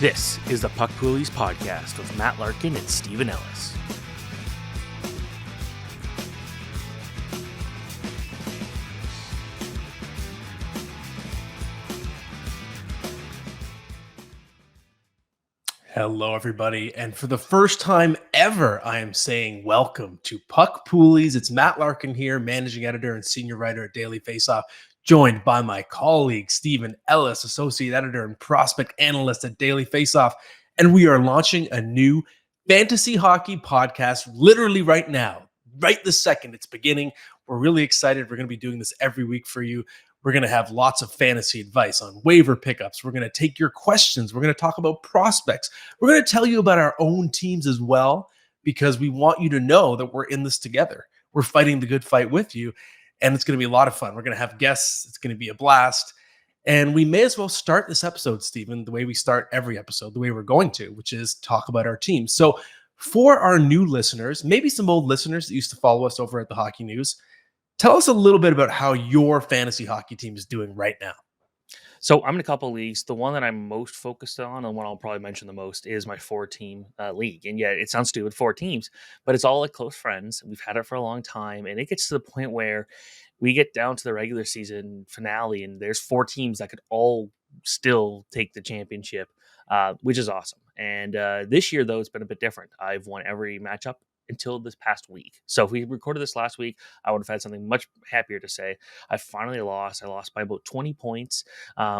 This is the Poolies podcast with Matt Larkin and Stephen Ellis. Hello, everybody. And for the first time ever, I am saying welcome to Puck Poolies. It's Matt Larkin here, managing editor and senior writer at Daily Faceoff, joined by my colleague, Stephen Ellis, associate editor and prospect analyst at Daily Faceoff. And we are launching a new fantasy hockey podcast literally right now, right this second. It's beginning. We're really excited. We're going to be doing this every week for you. We're going to have lots of fantasy advice on waiver pickups. We're going to take your questions. We're going to talk about prospects. We're going to tell you about our own teams as well, because we want you to know that we're in this together. We're fighting the good fight with you, and it's going to be a lot of fun. We're going to have guests. It's going to be a blast. And we may as well start this episode, Stephen, the way we start every episode, the way we're going to, which is talk about our team. So for our new listeners, maybe some old listeners that used to follow us over at the Hockey News, tell us a little bit about how your fantasy hockey team is doing right now. So I'm in a couple leagues. The one that I'm most focused on, and one I'll probably mention the most, is my 4-team league. And yeah, it sounds stupid, 4 teams, but it's all like close friends. We've had it for a long time, and it gets to the point where we get down to the regular season finale, and there's 4 teams that could all still take the championship, which is awesome. And this year, though, it's been a bit different. I've won every matchup until this past week. So if we recorded this last week, I would have had something much happier to say. I finally lost. I lost by about 20 points.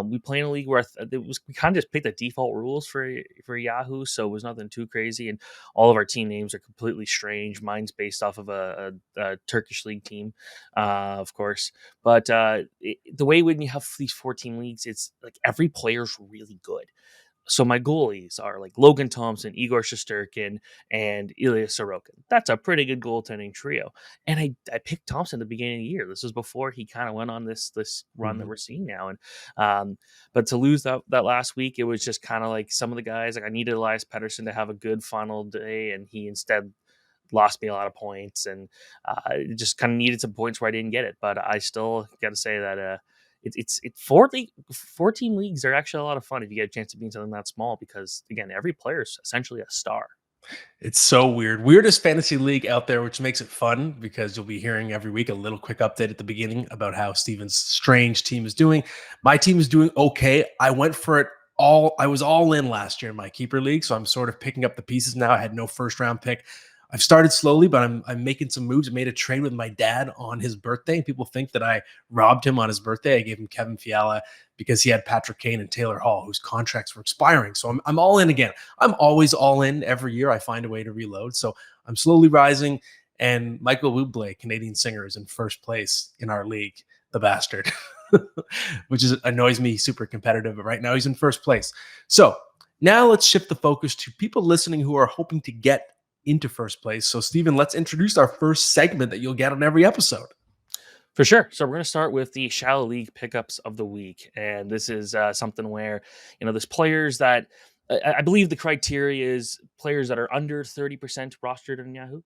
We play in a league where we kind of just picked the default rules for Yahoo, so it was nothing too crazy. And all of our team names are completely strange. Mine's based off of a Turkish league team, of course. But the way when you have these 14 leagues, it's like every player's really good. So my goalies are like Logan Thompson, Igor Shesterkin, and Ilya Sorokin. That's a pretty good goaltending trio. And I picked Thompson at the beginning of the year. This was before he kind of went on this run that we're seeing now. And but to lose that last week, it was just kind of like some of the guys. Like I needed Elias Pettersson to have a good final day, and he instead lost me a lot of points, and just kind of needed some points where I didn't get it. But I still got to say that. It's 14 leagues are actually a lot of fun if you get a chance to be in something that small, because again, every player is essentially a star. It's so weird. Weirdest fantasy league out there, which makes it fun because you'll be hearing every week a little quick update at the beginning about how Steven's strange team is doing. My team is doing okay. I went for it all. I was all in last year in my keeper league, so I'm sort of picking up the pieces now. I had no first round pick. I've started slowly, but I'm making some moves. I made a trade with my dad on his birthday. People think that I robbed him on his birthday. I gave him Kevin Fiala because he had Patrick Kane and Taylor Hall, whose contracts were expiring. So I'm all in again. I'm always all in every year. I find a way to reload. So I'm slowly rising. And Michael Bublé, Canadian singer, is in first place in our league, the bastard, which annoys me, super competitive. But right now he's in first place. So now let's shift the focus to people listening who are hoping to get into first place. So Stephen, let's introduce our first segment that you'll get on every episode. For sure. So we're going to start with the Shallow League pickups of the week. And this is something where, there's players that I believe the criteria is players that are under 30% rostered in Yahoo.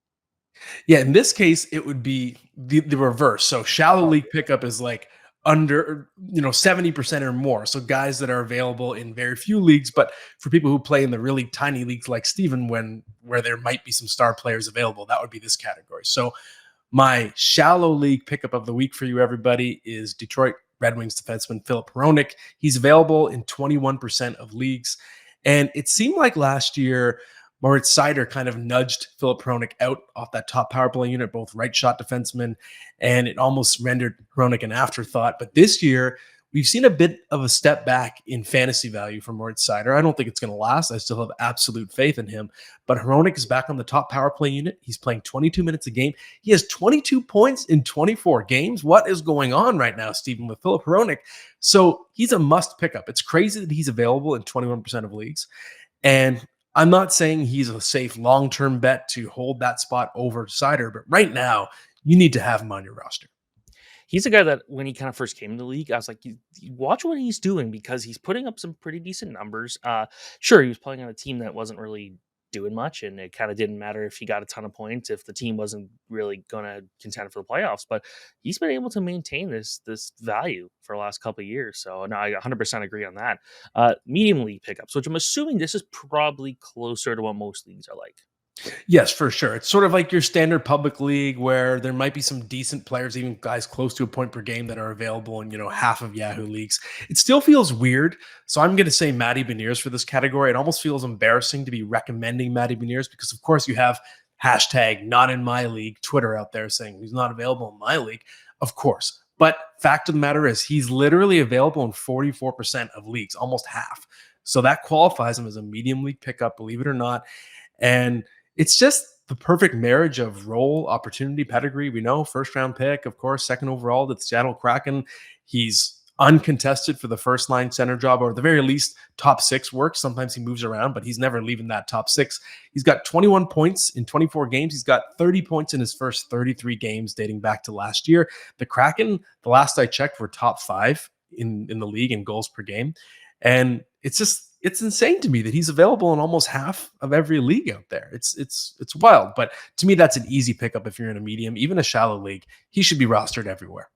Yeah, in this case, it would be the reverse. So Shallow League pickup is like under 70% or more, so guys that are available in very few leagues. But for people who play in the really tiny leagues like Steven, where there might be some star players available, that would be this category. So my Shallow League pickup of the week for you, everybody, is Detroit Red Wings defenseman Filip Hronek. He's available in 21% of leagues, and it seemed like last year Moritz Seider kind of nudged Filip Hronek out off that top power play unit, both right shot defensemen, and it almost rendered Hronek an afterthought. But this year, we've seen a bit of a step back in fantasy value from Moritz Seider. I don't think it's going to last. I still have absolute faith in him. But Hronek is back on the top power play unit. He's playing 22 minutes a game. He has 22 points in 24 games. What is going on right now, Stephen, with Filip Hronek? So he's a must pickup. It's crazy that he's available in 21% of leagues. And I'm not saying he's a safe long-term bet to hold that spot over Seider, but right now you need to have him on your roster. He's a guy that when he kind of first came in the league, I was like, you watch what he's doing, because he's putting up some pretty decent numbers. Sure, he was playing on a team that wasn't really doing much, and it kind of didn't matter if he got a ton of points if the team wasn't really going to contend for the playoffs. But he's been able to maintain this value for the last couple of years. So no, I 100% agree on that. Medium league pickups, which I'm assuming this is probably closer to what most leagues are like. Yes, for sure. It's sort of like your standard public league where there might be some decent players, even guys close to a point per game that are available in, half of Yahoo leagues. It still feels weird. So I'm going to say Matty Beniers for this category. It almost feels embarrassing to be recommending Matty Beniers because, of course, you have hashtag not in my league Twitter out there saying he's not available in my league. Of course. But fact of the matter is he's literally available in 44% of leagues, almost half. So that qualifies him as a medium league pickup, believe it or not. And it's just the perfect marriage of role, opportunity, pedigree. We know first round pick, of course, second overall to the Seattle Kraken. He's uncontested for the first line center job, or at the very least, top six works. Sometimes he moves around, but he's never leaving that top six. He's got 21 points in 24 games. He's got 30 points in his first 33 games dating back to last year. The Kraken, the last I checked, were top five in the league in goals per game. And it's insane to me that he's available in almost half of every league out there. It's wild, but to me, that's an easy pickup if you're in a medium, even a shallow league. He should be rostered everywhere.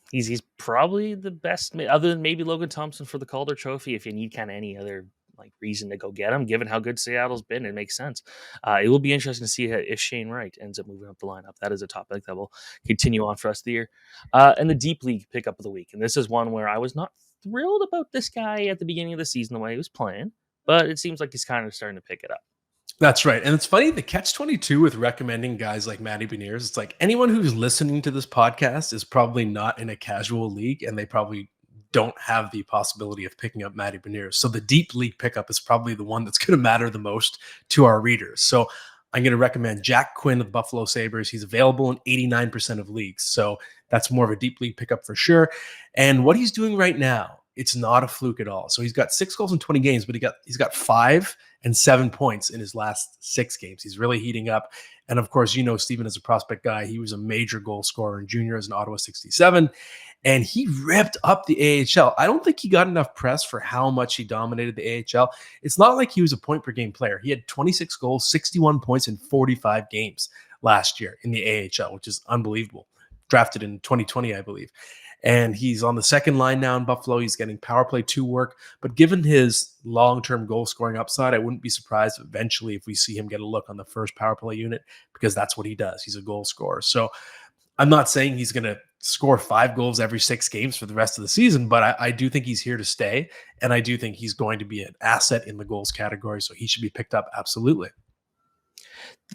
He's probably the best, other than maybe Logan Thompson for the Calder Trophy. If you need kind of any other like reason to go get him, given how good Seattle's been, it makes sense. It will be interesting to see if Shane Wright ends up moving up the lineup. That is a topic that will continue on for us the year. And the deep league pickup of the week, and this is one where I was not thrilled about this guy at the beginning of the season the way he was playing, but it seems like he's kind of starting to pick it up. That's right. And it's funny, the catch-22 with recommending guys like Matty Beniers, it's like anyone who's listening to this podcast is probably not in a casual league, and they probably don't have the possibility of picking up Matty Beniers. So the deep league pickup is probably the one that's going to matter the most to our readers. So I'm going to recommend Jack Quinn of the Buffalo Sabres. He's available in 89% of leagues. So that's more of a deep league pickup for sure. And what he's doing right now, it's not a fluke at all. So he's got 6 goals in 20 games, but he's got 5 and 7 points in his last 6 games. He's really heating up. And of course, Steven is a prospect guy. He was a major goal scorer in junior as an Ottawa 67, and he ripped up the AHL. I don't think he got enough press for how much he dominated the AHL. It's not like he was a point per game player. He had 26 goals, 61 points in 45 games last year in the AHL, which is unbelievable. Drafted in 2020, I believe. And he's on the second line now in Buffalo. He's getting power play 2 work. But given his long-term goal scoring upside, I wouldn't be surprised eventually if we see him get a look on the first power play unit, because that's what he does. He's a goal scorer. So I'm not saying he's going to score 5 goals every 6 games for the rest of the season, but I do think he's here to stay. And I do think he's going to be an asset in the goals category. So he should be picked up. Absolutely.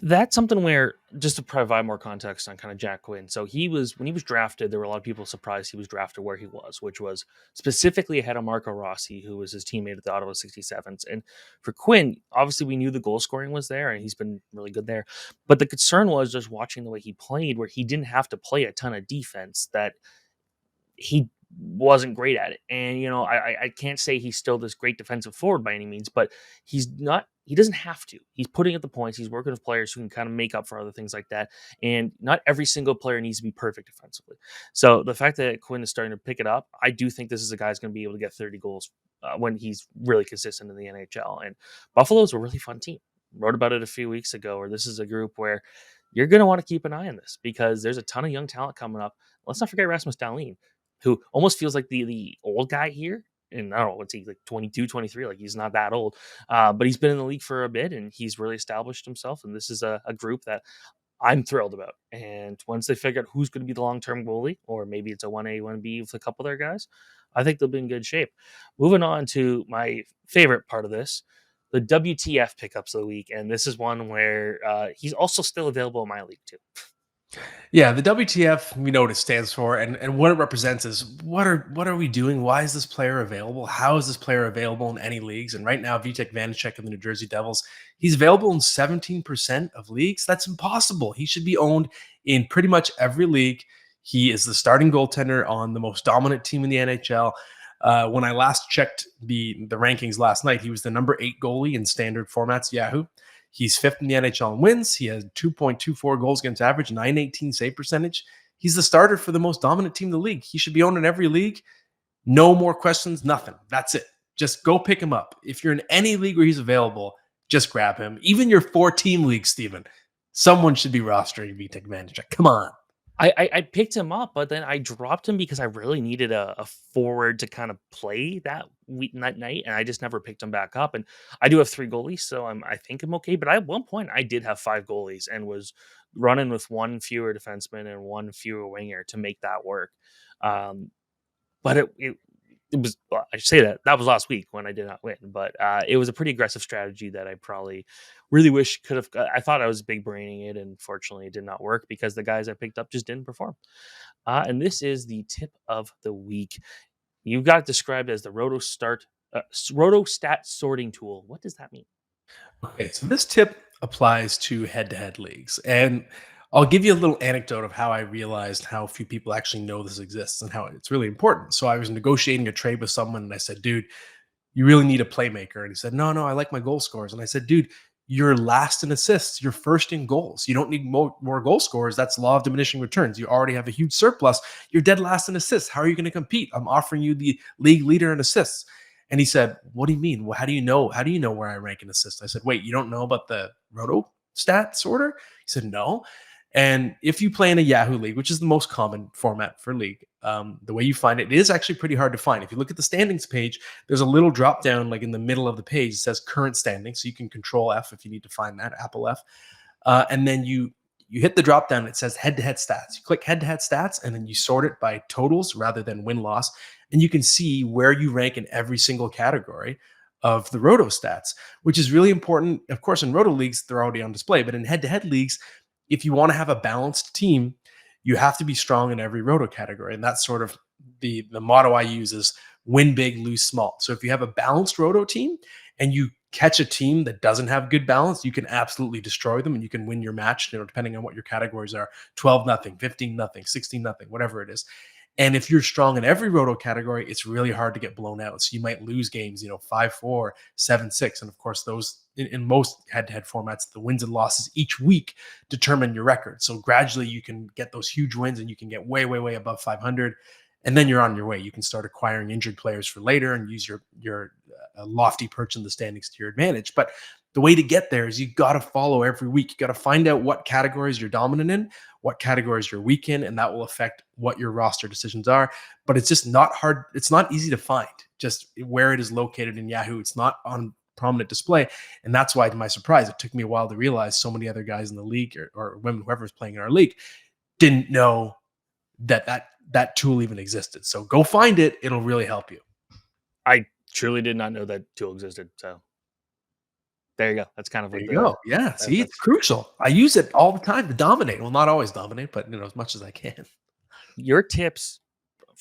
That's something where, just to provide more context on kind of Jack Quinn. So when he was drafted, there were a lot of people surprised he was drafted where he was, which was specifically ahead of Marco Rossi, who was his teammate at the Ottawa 67s. And for Quinn, obviously we knew the goal scoring was there and he's been really good there. But the concern was just watching the way he played, where he didn't have to play a ton of defense, that he wasn't great at it. And, I can't say he's still this great defensive forward by any means, but he doesn't have to. He's putting up the points. He's working with players who can kind of make up for other things like that. And not every single player needs to be perfect defensively. So the fact that Quinn is starting to pick it up, I do think this is a guy who's going to be able to get 30 goals when he's really consistent in the NHL. And Buffalo's a really fun team. Wrote about it a few weeks ago, where this is a group where you're going to want to keep an eye on this, because there's a ton of young talent coming up. Let's not forget Rasmus Dahlin, who almost feels like the old guy here. And I don't know, what's he, like 22, 23? Like, he's not that old. But he's been in the league for a bit, and he's really established himself. And this is a group that I'm thrilled about. And once they figure out who's going to be the long-term goalie, or maybe it's a 1A, 1B with a couple of their guys, I think they'll be in good shape. Moving on to my favorite part of this, the WTF pickups of the week. And this is one where he's also still available in my league too. Yeah, the WTF, we know what it stands for, and what it represents is what are we doing? Why is this player available? How is this player available in any leagues? And right now, Vitek Vanacek of the New Jersey Devils, he's available in 17% of leagues. That's impossible. He should be owned in pretty much every league. He is the starting goaltender on the most dominant team in the NHL. When I last checked the rankings last night, he was the number 8 goalie in standard formats, Yahoo. He's 5th in the NHL in wins. He has 2.24 goals against average, 918 save percentage. He's the starter for the most dominant team in the league. He should be owned in every league. No more questions, nothing. That's it. Just go pick him up. If you're in any league where he's available, just grab him. Even your 4-team league, Steven. Someone should be rostering VTech Manager. Come on. I picked him up, but then I dropped him because I really needed a forward to kind of play that week that night, and I just never picked him back up. And I do have 3 goalies, so I think I'm okay. But at one point, I did have 5 goalies and was running with 1 fewer defenseman and 1 fewer winger to make that work. Um, but it was, well, I should say that was last week when I did not win, but it was a pretty aggressive strategy that I probably really wish could have. I thought I was big braining it, and fortunately, it did not work because the guys I picked up just didn't perform. And this is the tip of the week. You got it described as the Roto Stat sorting tool. What does that mean? Okay, so this tip applies to head-to-head leagues, and I'll give you a little anecdote of how I realized how few people actually know this exists and how it's really important. So I was negotiating a trade with someone, and I said, "Dude, you really need a playmaker." And he said, "No, no, I like my goal scorers." And I said, "Dude, you're last in assists. You're first in goals. You don't need more goal scorers. That's law of diminishing returns. You already have a huge surplus. You're dead last in assists. How are you going to compete? I'm offering you the league leader in assists." And he said, "What do you mean? Well, how do you know? How do you know where I rank in assists?" I said, "Wait, you don't know about the Roto stats order?" He said, "No." And if you play in a Yahoo league, which is the most common format for league, the way you find it, it is actually pretty hard to find. If you look at the standings page, there's a little drop down like in the middle of the page. It says current standings, so you can control F if you need to find that, Apple F. And then you hit the drop down. It says head to head stats. You click head to head stats, and then you sort it by totals rather than win loss, and you can see where you rank in every single category of the Roto stats, which is really important. Of course, in Roto leagues, they're already on display, but in head to head leagues, if you want to have a balanced team, you have to be strong in every Roto category, and that's sort of the motto I use is win big, lose small. So if you have a balanced Roto team and you catch a team that doesn't have good balance, you can absolutely destroy them and you can win your match, depending on what your categories are, 12 nothing, 15 nothing, 16 nothing, whatever it is. And if you're strong in every Roto category, it's really hard to get blown out. So you might lose games, 5-4, 7-6. And of course, those in most head-to-head formats, the wins and losses each week determine your record. So gradually you can get those huge wins and you can get way, way, way above 500. And then you're on your way. You can start acquiring injured players for later and use your lofty perch in the standings to your advantage. But the way to get there is you got to follow every week. You got to find out what categories you're dominant in, what categories you're weak in, and that will affect what your roster decisions are. But it's just not hard. It's not easy to find just where it is located in Yahoo. It's not on prominent display. And that's why, to my surprise, it took me a while to realize so many other guys in the league or women, whoever was playing in our league, didn't know that tool even existed. So go find it. It'll really help you. I truly did not know that tool existed. So there you go. That's kind of There what you go. Yeah. See, it's that's crucial. I use it all the time to dominate. Well, not always dominate, but as much as I can. your tips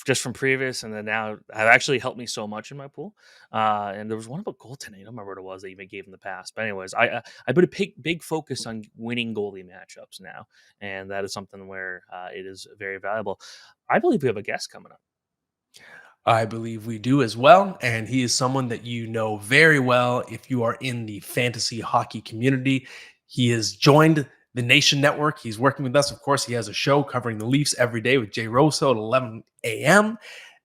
just from previous and then now have actually helped me so much in my pool. And there was one about goaltending. I don't remember what it was that you gave in the past, but anyways, I put a big focus on winning goalie matchups now, and that is something where it is very valuable. I believe we have a guest coming up. I believe we do as well. And he is someone that you know very well if you are in the fantasy hockey community. He has joined the Nation Network. He's working with us. Of course, he has a show covering the Leafs every day with Jay Rosso at 11 a.m.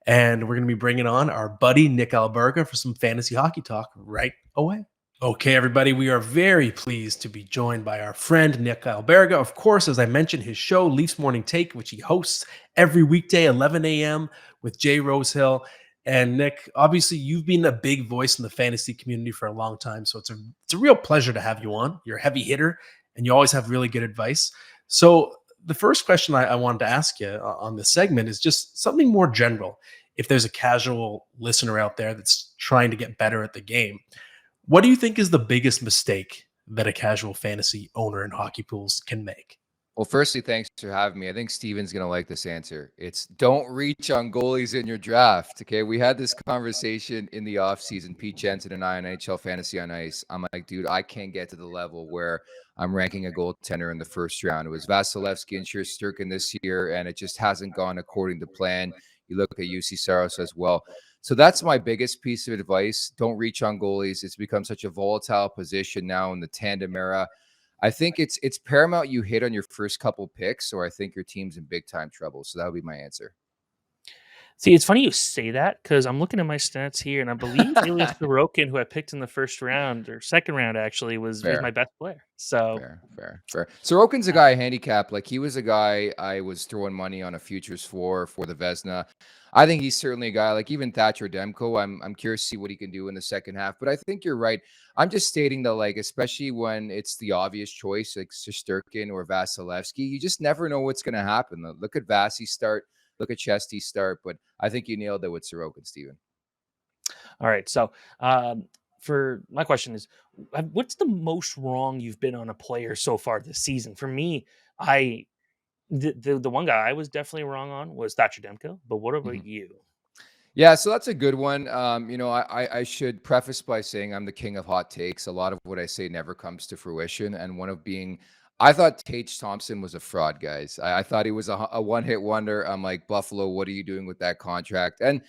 And we're going to be bringing on our buddy, Nick Alberga, for some fantasy hockey talk right away. Okay, everybody, we are very pleased to be joined by our friend Nick Alberga. Of course, as I mentioned, his show, Leafs Morning Take, which he hosts every weekday, 11 a.m. with Jay Rosehill. And Nick, obviously, you've been a big voice in the fantasy community for a long time, so it's a real pleasure to have you on. You're a heavy hitter, and you always have really good advice. So the first question I wanted to ask you on this segment is just something more general. If there's a casual listener out there that's trying to get better at the game, what do you think is the biggest mistake that a casual fantasy owner in hockey pools can make? Well, firstly, thanks for having me. I think Steven's going to like this answer. It's don't reach on goalies in your draft. Okay. We had this conversation in the offseason, Pete Jensen and I on NHL Fantasy on Ice. I'm like, dude, I can't get to the level where I'm ranking a goaltender in the first round. It was Vasilevsky and Shesterkin this year, and it just hasn't gone according to plan. You look at UC Saros as well. So that's my biggest piece of advice. Don't reach on goalies. It's become such a volatile position now in the tandem era. I think it's paramount you hit on your first couple picks, or I think your team's in big time trouble. So that would be my answer. See, it's funny you say that because I'm looking at my stats here, and I believe Ilya Sorokin, who I picked in the first round or second round, actually was my Fair. best player. So Fair. Sorokin's a guy handicap. Like he was a guy I was throwing money on a futures for the Vesna. I think he's certainly a guy like even Thatcher Demko. I'm curious to see what he can do in the second half. But I think you're right. I'm just stating that, like, especially when it's the obvious choice, like Shesterkin or Vasilevsky, you just never know what's going to happen. Look at Vasi start, look at Chesty start. But I think you nailed it with Sorokin, Steven. all right. So, for my question is, what's the most wrong you've been on a player so far this season? For me, I the one guy I was definitely wrong on was Thatcher Demko. But what about Mhm. you? Yeah, so that's a good one. I should preface by saying I'm the king of hot takes. A lot of what I say never comes to fruition, and one of being, I thought Tage Thompson was a fraud, guys. I thought he was a one-hit wonder. I'm like, Buffalo, what are you doing with that contract? And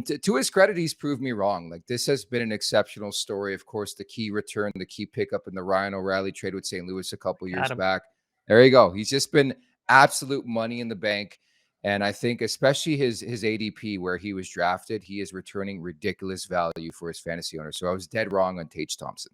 to his credit, he's proved me wrong. Like this has been an exceptional story. Of course, the key return, the key pickup in the Ryan O'Reilly trade with St. Louis a couple Got years him. back. There you go. He's just been absolute money in the bank. And I think especially his ADP where he was drafted, he is returning ridiculous value for his fantasy owners. So I was dead wrong on Tage Thompson.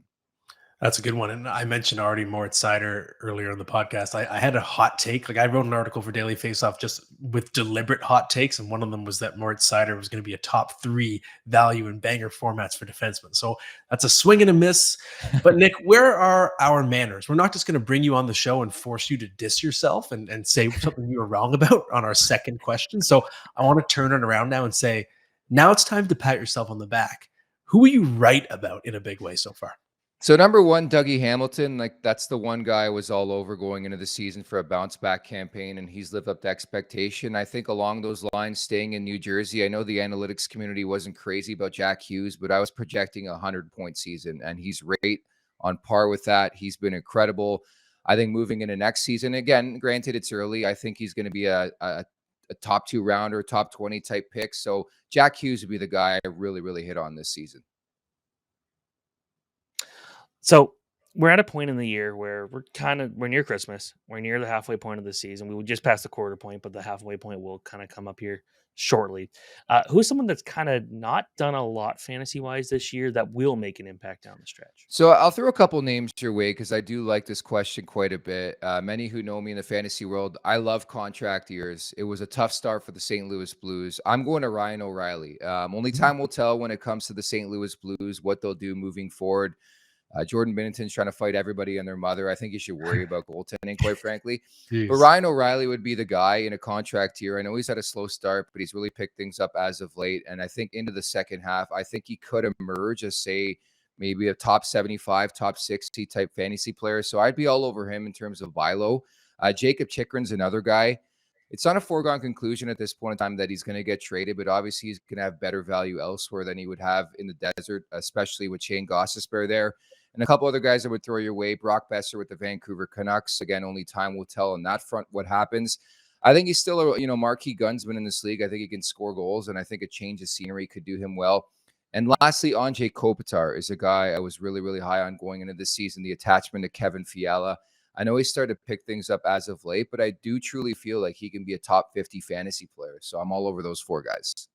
That's a good one. And I mentioned already Moritz Sider earlier in the podcast. I had a hot take. Like I wrote an article for Daily Faceoff just with deliberate hot takes. And one of them was that Moritz Sider was going to be a top 3 value in banger formats for defensemen. So that's a swing and a miss. But Nick, where are our manners? We're not just going to bring you on the show and force you to diss yourself and say something you were wrong about on our second question. So I want to turn it around now and say, now it's time to pat yourself on the back. Who are you right about in a big way so far? So number one, Dougie Hamilton, like that's the one guy I was all over going into the season for a bounce back campaign, and he's lived up to expectation. I think along those lines, staying in New Jersey, I know the analytics community wasn't crazy about Jack Hughes, but I was projecting a 100-point season, and he's right on par with that. He's been incredible. I think moving into next season, again, granted it's early, I think he's going to be a top 2 rounder, top 20 type pick. So Jack Hughes would be the guy I really hit on this season. So we're at a point in the year where we're near Christmas. We're near the halfway point of the season. We would just pass the quarter point, but the halfway point will kind of come up here shortly. Who's someone that's kind of not done a lot fantasy wise this year that will make an impact down the stretch? So I'll throw a couple names your way because I do like this question quite a bit. Many who know me in the fantasy world, I love contract years. It was a tough start for the St. Louis Blues. I'm going to Ryan O'Reilly. Only time will tell when it comes to the St. Louis Blues what they'll do moving forward. Jordan Binnington's trying to fight everybody and their mother. I think you should worry about goaltending, quite frankly. But Jeez. Ryan O'Reilly would be the guy in a contract year. I know he's had a slow start, but he's really picked things up as of late. And I think into the second half, I think he could emerge as, say, maybe a top 75, top 60 type fantasy player. So I'd be all over him in terms of buy low. Jacob Chikrin's another guy. It's not a foregone conclusion at this point in time that he's going to get traded, but obviously he's going to have better value elsewhere than he would have in the desert, especially with Shane Gostisbehere there. And a couple other guys that would throw your way. Brock Besser with the Vancouver Canucks. Again, only time will tell on that front what happens. I think he's still a marquee gunsman in this league. I think he can score goals, and I think a change of scenery could do him well. And lastly, Anze Kopitar is a guy I was really high on going into this season. The attachment to Kevin Fiala. I know he started to pick things up as of late, but I do truly feel like he can be a top 50 fantasy player. So I'm all over those 4 guys.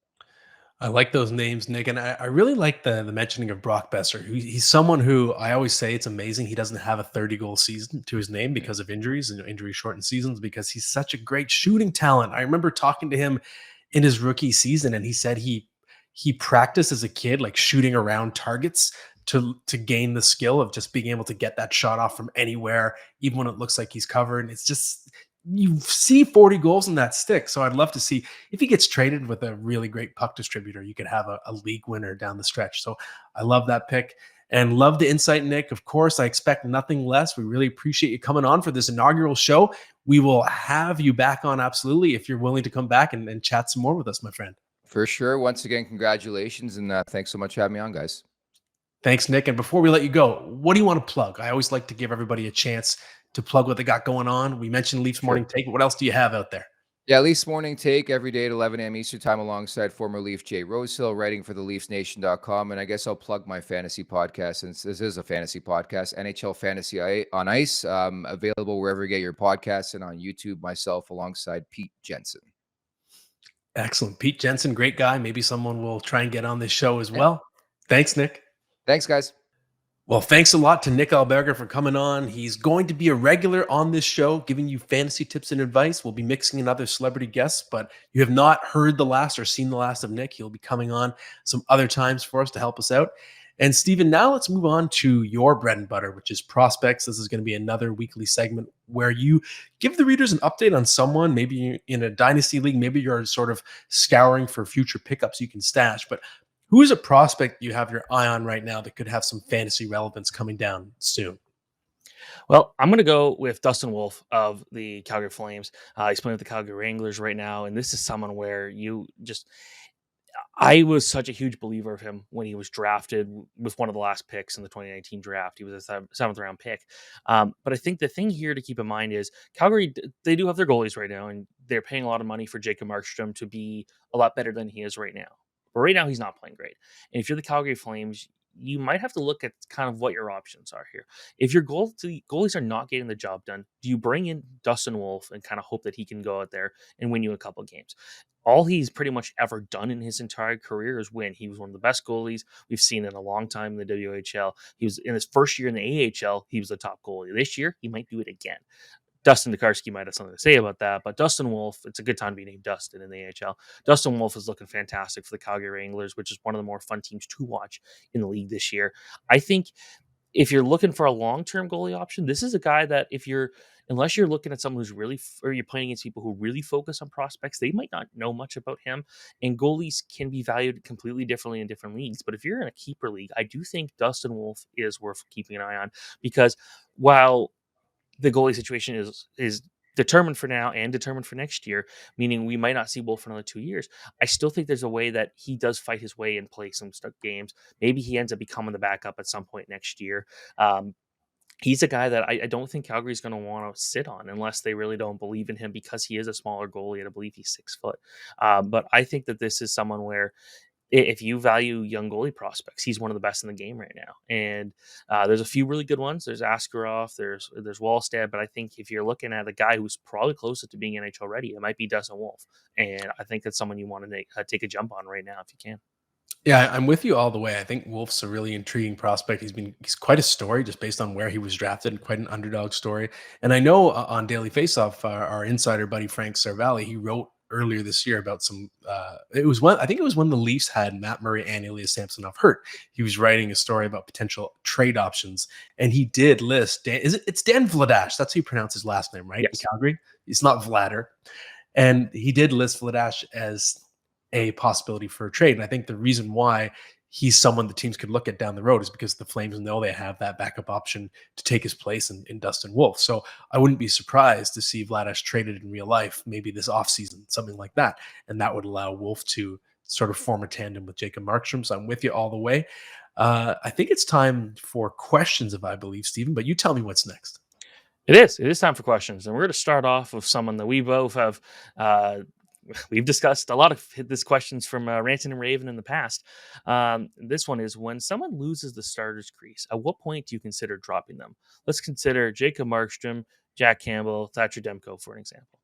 I like those names, Nick, and I really like the mentioning of Brock Besser. He's someone who I always say it's amazing he doesn't have a 30-goal season to his name because of injuries and injury-shortened seasons because he's such a great shooting talent. I remember talking to him in his rookie season, and he said he practiced as a kid, like shooting around targets to gain the skill of just being able to get that shot off from anywhere, even when it looks like he's covered. And it's just you see 40 goals in that stick. So I'd love to see if he gets traded with a really great puck distributor, you could have a league winner down the stretch. So I love that pick and love the insight, Nick. Of course, I expect nothing less. We really appreciate you coming on for this inaugural show. We will have you back on absolutely if you're willing to come back and chat some more with us, my friend. For sure. Once again, congratulations. And thanks so much for having me on, guys. Thanks, Nick. And before we let you go, what do you want to plug? I always like to give everybody a chance to plug what they got going on. We mentioned Leafs Sure. Morning Take. What else do you have out there? Yeah, Leafs Morning Take every day at 11 a.m. Eastern Time alongside former Leaf Jay Rosehill, writing for the LeafsNation.com. And I guess I'll plug my fantasy podcast since this is a fantasy podcast, NHL Fantasy on Ice, available wherever you get your podcasts and on YouTube, myself alongside Pete Jensen. Excellent. Pete Jensen, great guy. Maybe someone will try and get on this show as Yeah. well. Thanks, Nick. Thanks, guys. Well, thanks a lot to Nick Alberga for coming on. He's going to be a regular on this show, giving you fantasy tips and advice. We'll be mixing in other celebrity guests, but you have not heard the last or seen the last of Nick. He'll be coming on some other times for us to help us out. And Stephen, now let's move on to your bread and butter, which is prospects. This is going to be another weekly segment where you give the readers an update on someone, maybe in a dynasty league, maybe you're sort of scouring for future pickups you can stash. But who is a prospect you have your eye on right now that could have some fantasy relevance coming down soon? Well, I'm going to go with Dustin Wolf of the Calgary Flames. He's playing with the Calgary Wranglers right now, and this is someone where I was such a huge believer of him when he was drafted with one of the last picks in the 2019 draft. He was a seventh round pick. But I think the thing here to keep in mind is Calgary, they do have their goalies right now, and they're paying a lot of money for Jacob Markstrom to be a lot better than he is right now. But right now, he's not playing great. And if you're the Calgary Flames, you might have to look at kind of what your options are here. If your goalies are not getting the job done, do you bring in Dustin Wolf and kind of hope that he can go out there and win you a couple of games? All he's pretty much ever done in his entire career is win. He was one of the best goalies we've seen in a long time in the WHL. He was in his first year in the AHL, he was the top goalie. This year, he might do it again. Dustin Tokarski might have something to say about that, but Dustin Wolf, it's a good time to be named Dustin in the AHL. Dustin Wolf is looking fantastic for the Calgary Wranglers, which is one of the more fun teams to watch in the league this year. I think if you're looking for a long-term goalie option, this is a guy that unless you're looking at someone who's really, or you're playing against people who really focus on prospects, they might not know much about him. And goalies can be valued completely differently in different leagues. But if you're in a keeper league, I do think Dustin Wolf is worth keeping an eye on, because while the goalie situation is determined for now and determined for next year, meaning we might not see Wolf for another 2 years, I still think there's a way that he does fight his way and play some stuck games. Maybe he ends up becoming the backup at some point next year. He's a guy that I don't think Calgary's going to want to sit on unless they really don't believe in him, because he is a smaller goalie, and I believe he's 6 foot. But I think that this is someone where if you value young goalie prospects, he's one of the best in the game right now. And there's a few really good ones. There's Askarov, there's Wallstead, but I think if you're looking at a guy who's probably closer to being NHL ready, it might be Dustin Wolf. And I think that's someone you want to take a jump on right now if you can. Yeah, I'm with you all the way. I think Wolf's a really intriguing prospect. He's quite a story just based on where he was drafted, and quite an underdog story. And I know on Daily Faceoff, our insider buddy Frank Cervalli, he wrote earlier this year about some. I think it was when the Leafs had Matt Murray and Elias Samsonov hurt. He was writing a story about potential trade options, and he did list it's Dan Vladash. That's how you pronounce his last name, right? Yes. In Calgary, it's not Vladder, and he did list Vladash as a possibility for a trade. And I think the reason why he's someone the teams could look at down the road is because the Flames know they have that backup option to take his place in Dustin Wolf. So I wouldn't be surprised to see Vladash traded in real life, maybe this offseason, something like that. And that would allow Wolf to sort of form a tandem with Jacob Markstrom. So I'm with you all the way. I think it's time for questions, if I believe, Stephen, but you tell me what's next. It is time for questions. And we're going to start off with someone that we both have we've discussed a lot of this questions from Ranton and Raven in the past. This one is, when someone loses the starter's crease, at what point do you consider dropping them? Let's consider Jacob Markstrom, Jack Campbell, Thatcher Demko, for an example.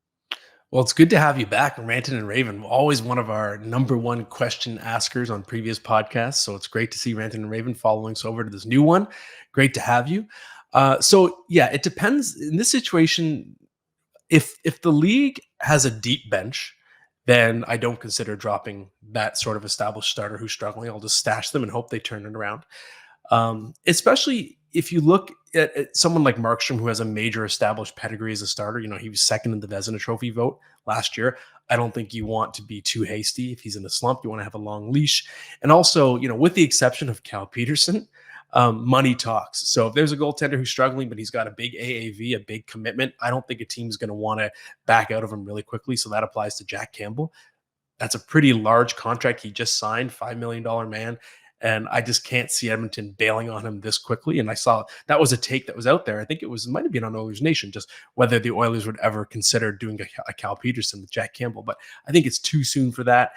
Well, it's good to have you back, Ranton and Raven. Always one of our number one question askers on previous podcasts. So it's great to see Ranton and Raven following us over to this new one. Great to have you. So yeah, it depends in this situation. If the league has a deep bench, then I don't consider dropping that sort of established starter who's struggling. I'll just stash them and hope they turn it around. Especially if you look at someone like Markstrom, who has a major established pedigree as a starter. You know, he was second in the Vezina Trophy vote last year. I don't think you want to be too hasty if he's in a slump. You want to have a long leash. And also, you know, with the exception of Cal Peterson, money talks. So if there's a goaltender who's struggling, but he's got a big AAV, a big commitment, I don't think a team's going to want to back out of him really quickly. So that applies to Jack Campbell. That's a pretty large contract he just signed, $5 million man. And I just can't see Edmonton bailing on him this quickly. And I saw that was a take that was out there. I think it might have been on Oilers Nation, just whether the Oilers would ever consider doing a Cal Peterson with Jack Campbell. But I think it's too soon for that.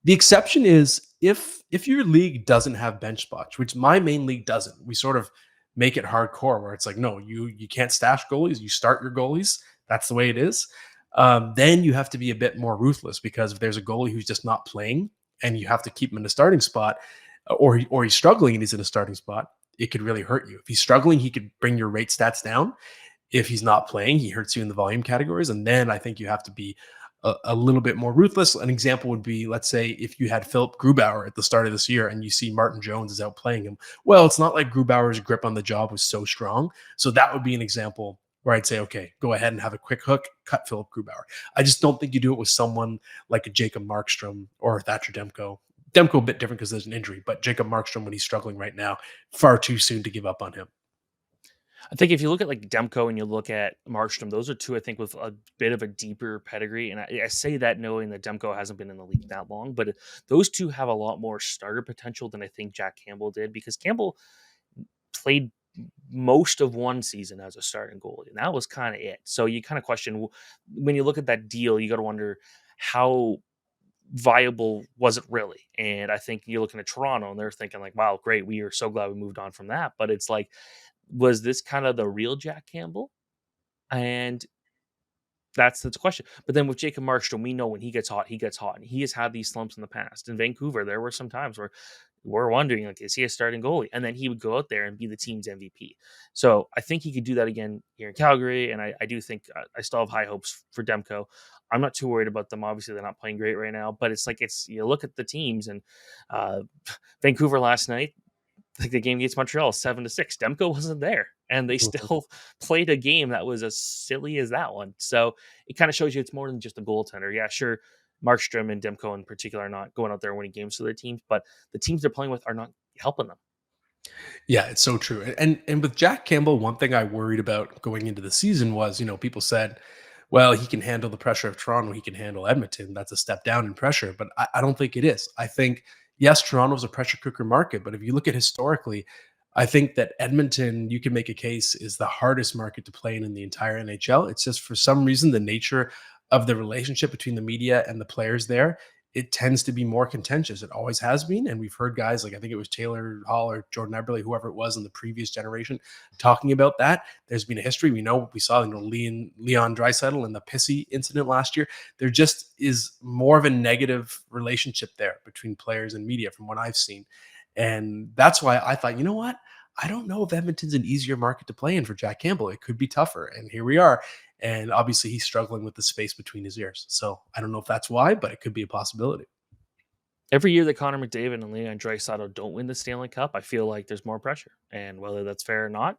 The exception is if your league doesn't have bench spots, which my main league doesn't. We sort of make it hardcore where it's like, no, you can't stash goalies. You start your goalies. That's the way it is. then you have to be a bit more ruthless, because if there's a goalie who's just not playing and you have to keep him in the starting spot, or he's struggling and he's in a starting spot, it could really hurt you. If he's struggling, he could bring your rate stats down. If he's not playing, he hurts you in the volume categories. And then I think you have to be a little bit more ruthless. An example would be, let's say, if you had Philip Grubauer at the start of this year and you see Martin Jones is outplaying him. Well, it's not like Grubauer's grip on the job was so strong. So that would be an example where I'd say, okay, go ahead and have a quick hook, cut Philip Grubauer. I just don't think you do it with someone like a Jacob Markstrom or Thatcher Demko. Demko a bit different because there's an injury, but Jacob Markstrom, when he's struggling right now, far too soon to give up on him. I think if you look at like Demko and you look at Markstrom, those are two I think with a bit of a deeper pedigree. And I say that knowing that Demko hasn't been in the league that long, but those two have a lot more starter potential than I think Jack Campbell did, because Campbell played most of one season as a starting goalie, and that was kind of it. So you kind of question, when you look at that deal, you got to wonder how viable was it really? And I think you're looking at Toronto and they're thinking like, wow, great, we are so glad we moved on from that. But it's like, was this kind of the real Jack Campbell? And that's the question. But then with Jacob Markstrom, we know when he gets hot, he gets hot. And he has had these slumps in the past. In Vancouver, there were some times where we're wondering, like, is he a starting goalie? And then he would go out there and be the team's MVP. So I think he could do that again here in Calgary. And I do think I still have high hopes for Demko. I'm not too worried about them. Obviously, they're not playing great right now. But it's like, you look at the teams, and uh, Vancouver last night, like the game against Montreal, 7-6. Demko wasn't there, and they Mhm. still played a game that was as silly as that one. So it kind of shows you it's more than just a goaltender. Yeah, sure, Markstrom and Demko in particular are not going out there winning games for their teams, but the teams they're playing with are not helping them. Yeah, it's so true. And with Jack Campbell, one thing I worried about going into the season was, people said, well, he can handle the pressure of Toronto, he can handle Edmonton. That's a step down in pressure. But I don't think it is. I think, yes, Toronto's a pressure cooker market, but if you look at historically, I think that Edmonton, you can make a case, is the hardest market to play in the entire NHL. It's just, for some reason, the nature of the relationship between the media and the players there, it tends to be more contentious. It always has been. And we've heard guys like, I think it was Taylor Hall or Jordan Eberle, whoever it was in the previous generation, talking about that. There's been a history. We know what we saw, Leon Draisaitl and the pissy incident last year. There just is more of a negative relationship there between players and media from what I've seen. And that's why I thought, you know what? I don't know if Edmonton's an easier market to play in for Jack Campbell. It could be tougher. And here we are. And obviously, he's struggling with the space between his ears. So I don't know if that's why, but it could be a possibility. Every year that Connor McDavid and Leon Draisaitl don't win the Stanley Cup, I feel like there's more pressure. And whether that's fair or not,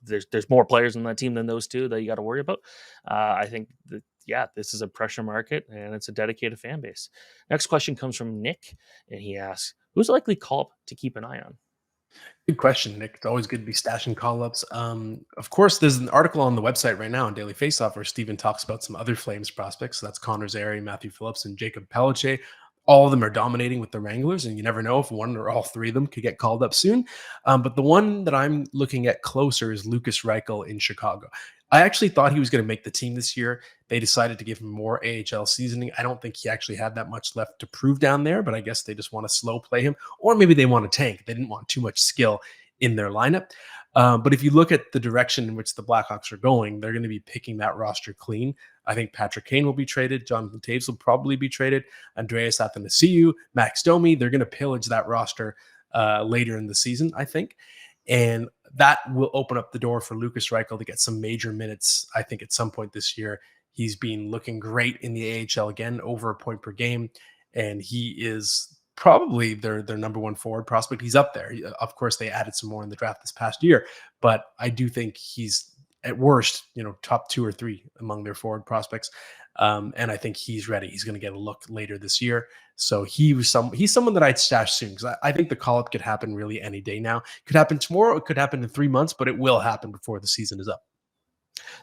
there's more players on that team than those two that you got to worry about. I think that, yeah, this is a pressure market and it's a dedicated fan base. Next question comes from Nick, and he asks, who's a likely call up to keep an eye on? Good question, Nick. It's always good to be stashing call ups. Of course, there's an article on the website right now on Daily Faceoff where Steven talks about some other Flames prospects. So that's Connor Zary, Matthew Phillips, and Jacob Pelletier. All of them are dominating with the Wranglers, and you never know if one or all three of them could get called up soon. But the one that I'm looking at closer is Lucas Reichel in Chicago. I actually thought he was going to make the team this year. They decided to give him more AHL seasoning. I don't think he actually had that much left to prove down there, but I guess they just want to slow play him, or maybe they want to tank. They didn't want too much skill in their lineup. But if you look at the direction in which the Blackhawks are going, they're going to be picking that roster clean. I think Patrick Kane will be traded. Jonathan Taves will probably be traded. Andreas Athanasiou, Max Domi, they're going to pillage that roster later in the season, I think. And that will open up the door for Lucas Reichel to get some major minutes, I think, at some point this year. He's been looking great in the AHL again, over a point per game. And he is probably their number one forward prospect. He's up there. Of course, they added some more in the draft this past year, but I do think he's at worst, top 2 or 3 among their forward prospects. And I think he's ready. He's going to get a look later this year. So he's someone that I'd stash soon, because I think the call up could happen really any day now. It could happen tomorrow. It could happen in 3 months, but it will happen before the season is up.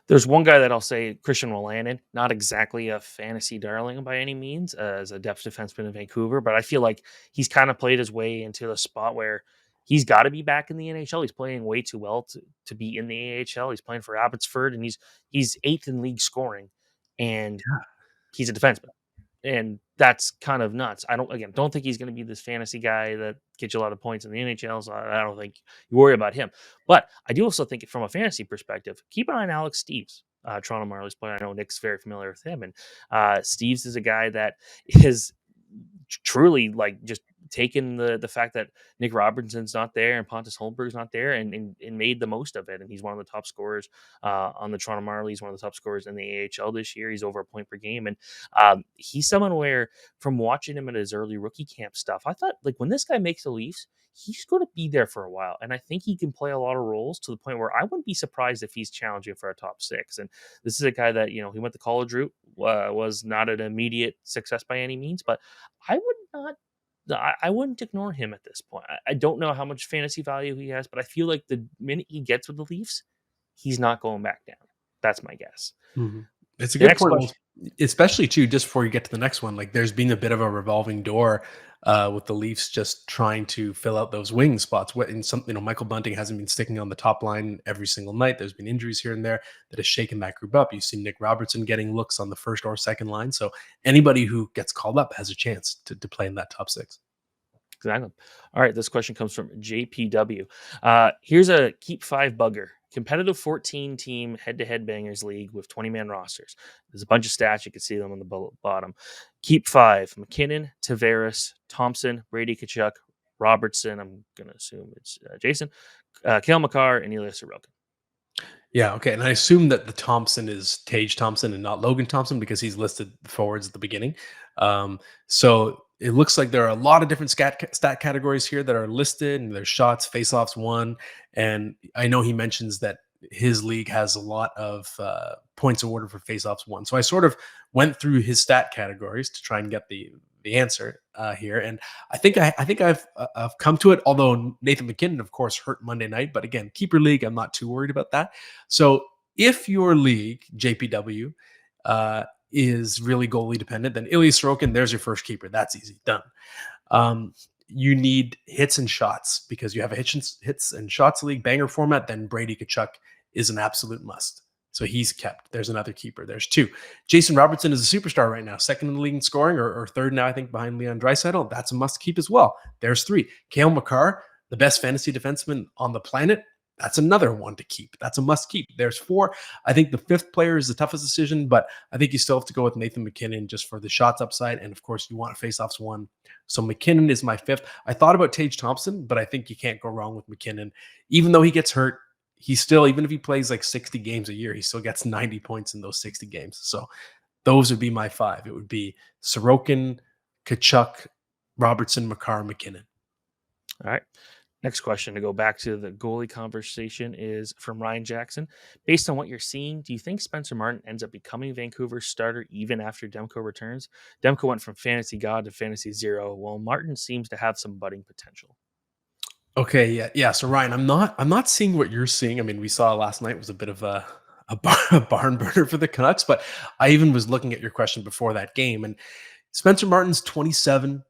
There's one guy that I'll say, Christian Wolanin, not exactly a fantasy darling by any means as a depth defenseman in Vancouver, but I feel like he's kind of played his way into the spot where he's got to be back in the NHL. He's playing way too well to be in the AHL. He's playing for Abbotsford, and he's 8th in league scoring, and he's a defenseman. And that's kind of nuts. I don't think he's going to be this fantasy guy that gets you a lot of points in the NHL. So I don't think you worry about him. But I do also think from a fantasy perspective, keep an eye on Alex Steves. Toronto Marlies player. I know Nick's very familiar with him, and Steve's is a guy that is truly like just taken the fact that Nick Robertson's not there and Pontus Holmberg's not there and made the most of it. And he's one of the top scorers on the Toronto Marlies, one of the top scorers in the AHL this year. He's over a point per game. And he's someone where from watching him at his early rookie camp stuff, I thought like when this guy makes the Leafs, he's going to be there for a while. And I think he can play a lot of roles to the point where I wouldn't be surprised if he's challenging for a top six. And this is a guy that, he went the college route, was not an immediate success by any means, but I would not. I wouldn't ignore him at this point. I don't know how much fantasy value he has, but I feel like the minute he gets with the Leafs, he's not going back down. That's my guess. Mhm. It's a The good next point, question, especially too, just before you get to the next one, like there's been a bit of a revolving door with the Leafs just trying to fill out those wing spots. What in some, Michael Bunting hasn't been sticking on the top line every single night. There's been injuries here and there that has shaken that group up. You've seen Nick Robertson getting looks on the first or second line. So anybody who gets called up has a chance to play in that top six. exactly. All right, this question comes from JPW. Here's a keep five bugger. Competitive 14 team head to head bangers league with 20-man rosters. There's a bunch of stats. You can see them on the bottom. Keep five: McKinnon, Tavares, Thompson, Brady Kachuk, Robertson. I'm going to assume it's Jason, Kale McCarr, and Elias Sorokin. Yeah, okay. And I assume that the Thompson is Tage Thompson and not Logan Thompson because he's listed forwards at the beginning. So it looks like there are a lot of different stat categories here that are listed, and there's shots, faceoffs won. And I know he mentions that his league has a lot of points awarded for faceoffs won. So I sort of went through his stat categories to try and get the answer here, and I think I've come to it. Although Nathan McKinnon, of course, hurt Monday night, but again, keeper league, I'm not too worried about that. So if your league JPW is really goalie dependent, then Ilya Sorokin, there's your first keeper. That's easy, done. You need hits and shots because you have a hits and shots league banger format. Then Brady Kachuk is an absolute must. So he's kept. There's another keeper. There's two. Jason Robertson is a superstar right now, second in the league in scoring, or third now, I think, behind Leon Draisaitl. That's a must keep as well. There's three. Kale McCarr, the best fantasy defenseman on the planet. That's another one to keep. That's a must keep. There's four. I think the fifth player is the toughest decision, but I think you still have to go with Nathan McKinnon just for the shots upside. And of course, you want faceoffs won. So McKinnon is my fifth. I thought about Tage Thompson, but I think you can't go wrong with McKinnon. Even though he gets hurt, he still, even if he plays like 60 games a year, he still gets 90 points in those 60 games. So those would be my five. It would be Sorokin, Kachuk, Robertson, McCarr, McKinnon. All right. Next question to go back to the goalie conversation is from Ryan Jackson. Based on what you're seeing, do you think Spencer Martin ends up becoming Vancouver's starter even after Demko returns? Demko went from fantasy god to fantasy zero, while Martin seems to have some budding potential. Okay, yeah. So Ryan, I'm not seeing what you're seeing. I mean, we saw last night was a bit of a barn burner for the Canucks, but I even was looking at your question before that game, and Spencer Martin's 27.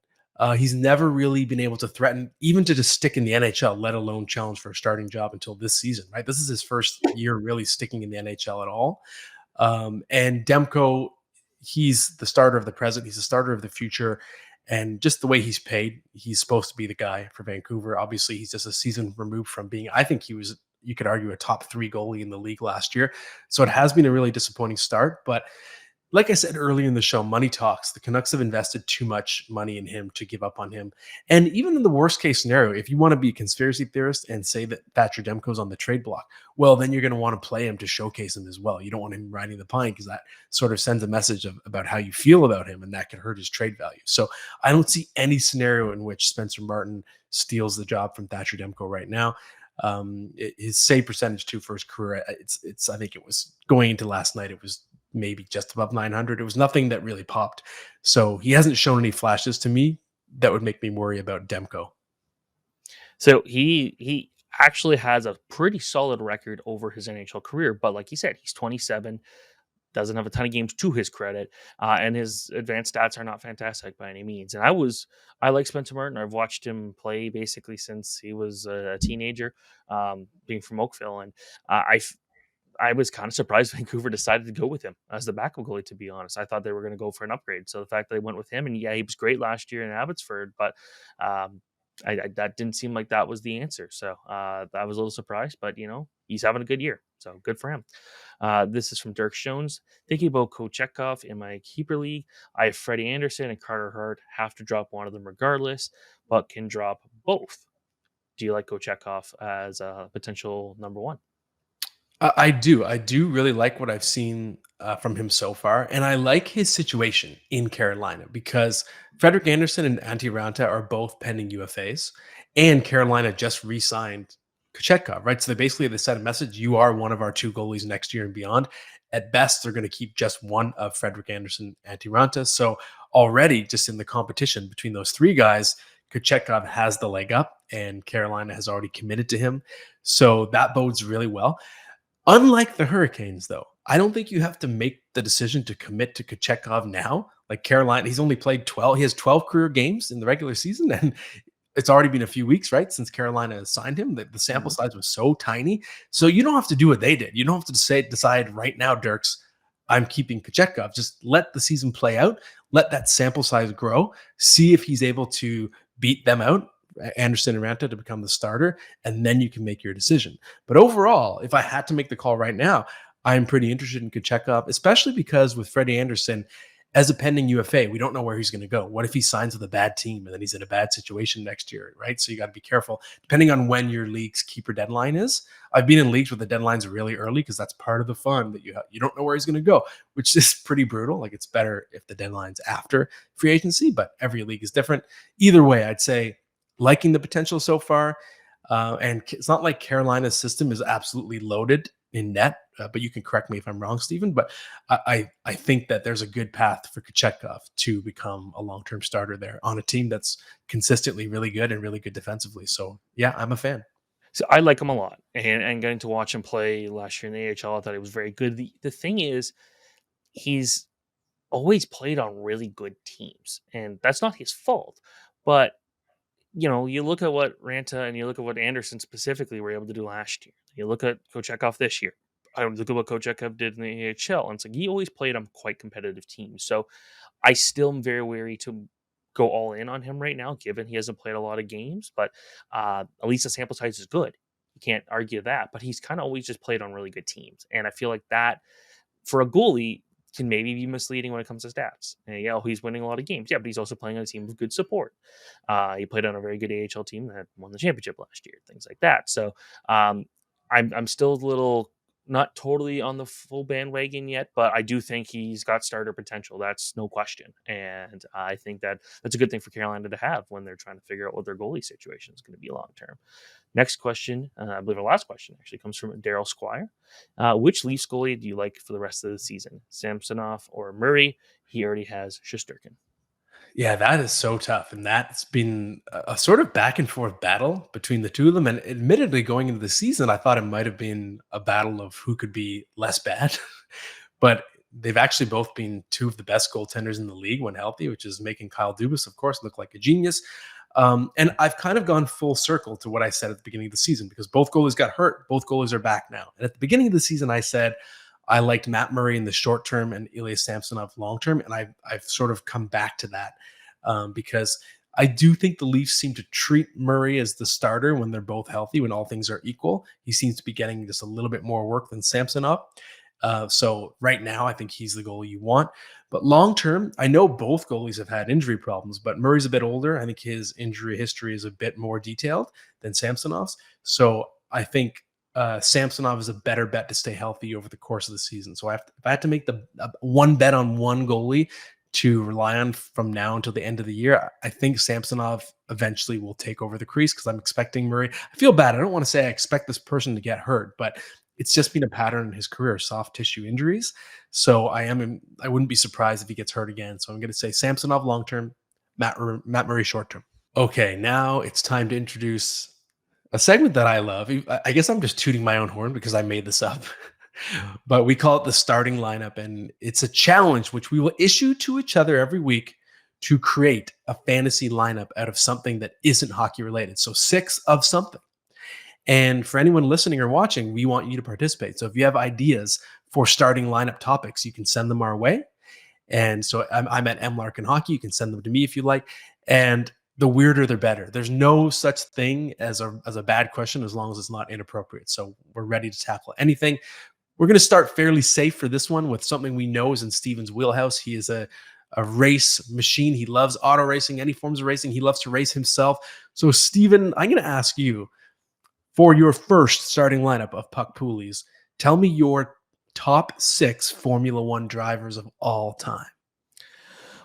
He's never really been able to threaten even to just stick in the NHL, let alone challenge for a starting job until this season, right? This is his first year really sticking in the NHL at all. And Demko, he's the starter of the present. He's the starter of the future. And just the way he's paid, he's supposed to be the guy for Vancouver. Obviously, he's just a season removed from being, I think he was, you could argue, a top three goalie in the league last year. So it has been a really disappointing start, but like I said earlier in the show, money talks. The Canucks have invested too much money in him to give up on him. And even in the worst case scenario, if you want to be a conspiracy theorist and say that Thatcher Demko's on the trade block, well, then you're going to want to play him to showcase him as well. You don't want him riding the pine because that sort of sends a message about how you feel about him, and that can hurt his trade value. So I don't see any scenario in which Spencer Martin steals the job from Thatcher Demko right now. His save percentage too for his career, it's I think it was going into last night, it was maybe just above 900. It was nothing that really popped. So he hasn't shown any flashes to me that would make me worry about Demko. So he actually has a pretty solid record over his NHL career, but like you said, he's 27, doesn't have a ton of games to his credit, and his advanced stats are not fantastic by any means. And I like Spencer Martin. I've watched him play basically since he was a teenager, being from Oakville, and I was kind of surprised Vancouver decided to go with him as the backup goalie, to be honest. I thought they were going to go for an upgrade. So the fact that they went with him, and yeah, he was great last year in Abbotsford, but that didn't seem like that was the answer. So I was a little surprised, but he's having a good year. So good for him. This is from Dirk Jones. Thinking about Kochetkov in my keeper league, I have Freddie Anderson and Carter Hart. Have to drop one of them regardless, but can drop both. Do you like Kochetkov as a potential number one? I do. I do really like what I've seen from him so far. And I like his situation in Carolina because Frederick Anderson and Antti Ranta are both pending UFAs. And Carolina just re signed Kochetkov, right? So they sent a message, you are one of our two goalies next year and beyond. At best, they're going to keep just one of Frederick Anderson and Antti Ranta. So already, just in the competition between those three guys, Kochetkov has the leg up, and Carolina has already committed to him. So that bodes really well. Unlike the Hurricanes, though, I don't think you have to make the decision to commit to Kochetkov now. Like Carolina, he's only played 12. He has 12 career games in the regular season, and it's already been a few weeks, right, since Carolina has signed him. The sample size was so tiny. So you don't have to do what they did. You don't have to decide right now, Dirks, I'm keeping Kochetkov. Just let the season play out. Let that sample size grow. See if he's able to beat them out, Anderson and Ranta, to become the starter, and then you can make your decision. But overall, if I had to make the call right now, I'm pretty interested in Kochetkov, especially because with Freddie Anderson as a pending UFA, we don't know where he's going to go. What if he signs with a bad team and then he's in a bad situation next year, right? So you got to be careful depending on when your league's keeper deadline is. I've been in leagues where the deadline's really early because that's part of the fun that you don't know where he's going to go, which is pretty brutal. Like it's better if the deadline's after free agency, but every league is different. Either way, I'd say liking the potential so far. And it's not like Carolina's system is absolutely loaded in net, but you can correct me if I'm wrong, Stephen. But I think that there's a good path for Kochetkov to become a long-term starter there on a team that's consistently really good and really good defensively. So yeah, I'm a fan. So I like him a lot, and getting to watch him play last year in the AHL, I thought he was very good. The thing is, he's always played on really good teams, and that's not his fault. But you look at what Ranta and you look at what Anderson specifically were able to do last year. You look at Kochetkov this year. I look at what Kochetkov did in the AHL, and it's like he always played on quite competitive teams. So I still am very wary to go all in on him right now, given he hasn't played a lot of games. But at least the sample size is good. You can't argue that. But he's kind of always just played on really good teams, and I feel like that for a goalie can maybe be misleading when it comes to stats. And he's winning a lot of games. Yeah, but he's also playing on a team with good support. He played on a very good AHL team that won the championship last year, things like that. So I'm still a little not totally on the full bandwagon yet, but I do think he's got starter potential. That's no question. And I think that's a good thing for Carolina to have when they're trying to figure out what their goalie situation is going to be long term. Next question, I believe our last question actually comes from Daryl Squire. Which Leafs goalie do you like for the rest of the season? Samsonov or Murray? He already has Shesterkin. Yeah, that is so tough. And that's been a sort of back and forth battle between the two of them. And admittedly, going into the season, I thought it might have been a battle of who could be less bad. But they've actually both been two of the best goaltenders in the league when healthy, which is making Kyle Dubas, of course, look like a genius. And I've kind of gone full circle to what I said at the beginning of the season because both goalies got hurt. Both goalies are back now. And at the beginning of the season, I said I liked Matt Murray in the short term and Ilya Samsonov long term. And I've sort of come back to that because I do think the Leafs seem to treat Murray as the starter when they're both healthy, when all things are equal. He seems to be getting just a little bit more work than Samsonov. So right now, I think he's the goalie you want. But long term, I know both goalies have had injury problems, but Murray's a bit older. I think his injury history is a bit more detailed than Samsonov's. So I think Samsonov is a better bet to stay healthy over the course of the season. So if I had to make the one bet on one goalie to rely on from now until the end of the year, I think Samsonov eventually will take over the crease because I'm expecting Murray. I feel bad. I don't want to say I expect this person to get hurt, but it's just been a pattern in his career, soft tissue injuries. So I wouldn't be surprised if he gets hurt again. So I'm going to say Samsonov long-term, Matt Murray short-term. Okay, now it's time to introduce a segment that I love. I guess I'm just tooting my own horn because I made this up. But we call it the starting lineup, and it's a challenge which we will issue to each other every week to create a fantasy lineup out of something that isn't hockey related. So 6 of something. And for anyone listening or watching, we want you to participate. So if you have ideas for starting lineup topics, you can send them our way. And so I'm at Larkin Hockey. You can send them to me if you like. And the weirder the better. There's no such thing as a bad question as long as it's not inappropriate. So we're ready to tackle anything. We're going to start fairly safe for this one with something we know is in Steven's wheelhouse. He is a race machine. He loves auto racing, any forms of racing. He loves to race himself. So, Steven, I'm going to ask you for your first starting lineup of Puck Poolies, tell me your top 6 Formula One drivers of all time.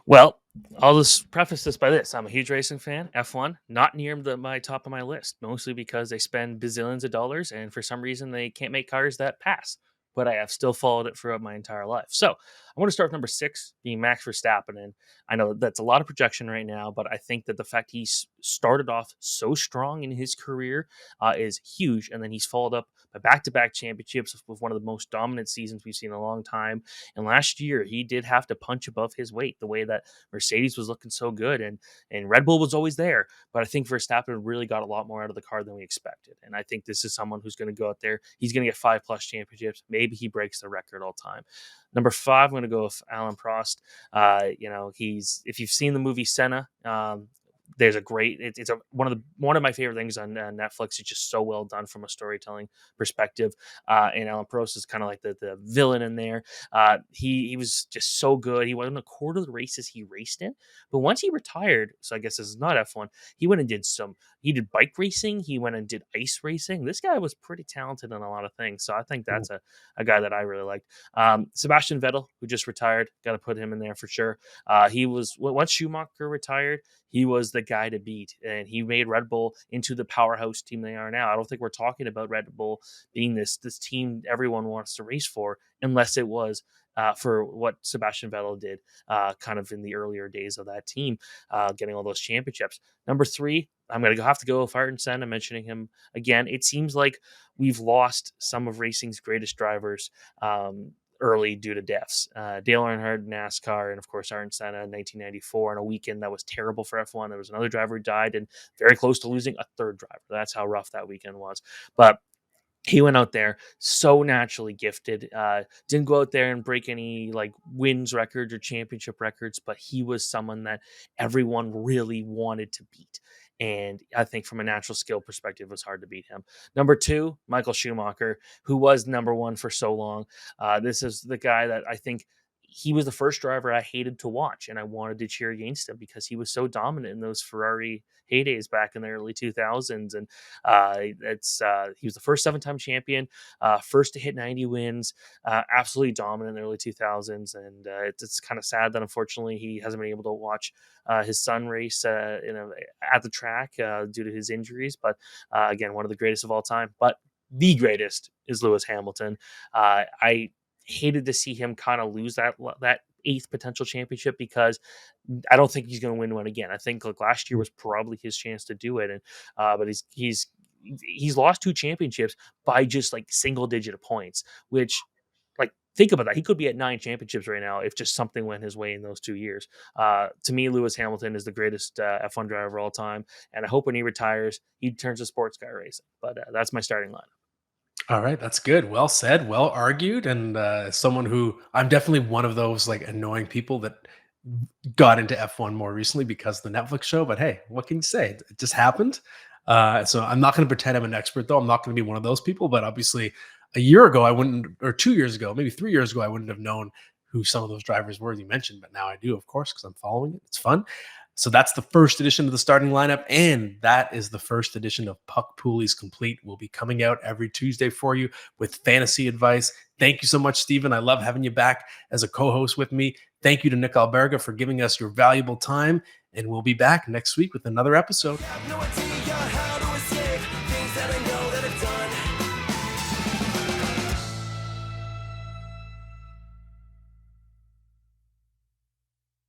Well, I'll just preface this by this. I'm a huge racing fan. F1, not near my top of my list, mostly because they spend bazillions of dollars and for some reason they can't make cars that pass. But I have still followed it throughout my entire life. So I want to start with number 6, being Max Verstappen. And I know that's a lot of projection right now, but I think that the fact he's started off so strong in his career is huge. And then he's followed up by back-to-back championships with one of the most dominant seasons we've seen in a long time. And last year, he did have to punch above his weight, the way that Mercedes was looking so good and Red Bull was always there. But I think Verstappen really got a lot more out of the car than we expected. And I think this is someone who's going to go out there. He's going to get 5+ championships. Maybe he breaks the record all time. Number 5, I'm going to go with Alan Prost. If you've seen the movie Senna, there's a great. It's one of my favorite things on Netflix. It's just so well done from a storytelling perspective. And Alan Prost is kind of like the villain in there. He was just so good. He won a quarter of the races he raced in. But once he retired, so I guess this is not F1. He went and did He did bike racing. He went and did ice racing. This guy was pretty talented in a lot of things. So I think that's a guy that I really liked. Sebastian Vettel, who just retired, got to put him in there for sure. He was once Schumacher retired, he was the guy to beat, and he made Red Bull into the powerhouse team they are now. I don't think we're talking about Red Bull being this team everyone wants to race for, unless it was for what Sebastian Vettel did kind of in the earlier days of that team, getting all those championships. Number 3, I'm going to have to go with Ayrton Senna, mentioning him again. It seems like we've lost some of racing's greatest drivers early due to deaths. Dale Earnhardt, NASCAR, and of course Ayrton Senna in 1994 on a weekend that was terrible for F1. There was another driver who died and very close to losing a third driver. That's how rough that weekend was. But he went out there so naturally gifted, didn't go out there and break any like wins records or championship records, but he was someone that everyone really wanted to beat. And I think from a natural skill perspective, it was hard to beat him. Number 2, Michael Schumacher, who was number 1 for so long. This is the guy that I think he was the first driver I hated to watch, and I wanted to cheer against him because he was so dominant in those Ferrari heydays back in the early 2000s. And he was the first 7-time champion, first to hit 90 wins, absolutely dominant in the early 2000s. And it's kind of sad that unfortunately he hasn't been able to watch his son race at the track due to his injuries. But again, one of the greatest of all time. But the greatest is Lewis Hamilton. I hated to see him kind of lose that 8th potential championship because I don't think he's going to win one again. I think like last year was probably his chance to do it, and but he's lost 2 championships by just like single digit points, which like think about that. He could be at 9 championships right now if just something went his way in those 2 years. To me, Lewis Hamilton is the greatest F1 driver of all time, and I hope when he retires, he turns to sports car racing. But that's my starting lineup. All right, that's good. Well said, well argued, and someone who I'm definitely one of those like annoying people that got into F1 more recently because of the Netflix show. But hey, what can you say? It just happened. So I'm not going to pretend I'm an expert, though. I'm not going to be one of those people. But obviously, a year ago, I wouldn't, or 2 years ago, maybe 3 years ago, I wouldn't have known who some of those drivers were you mentioned. But now I do, of course, because I'm following it. It's fun. So that's the first edition of the starting lineup, and that is the first edition of Puck Poolies Complete. We'll be coming out every Tuesday for you with fantasy advice. Thank you so much, Steven. I love having you back as a co-host with me. Thank you to Nick Alberga for giving us your valuable time, and we'll be back next week with another episode.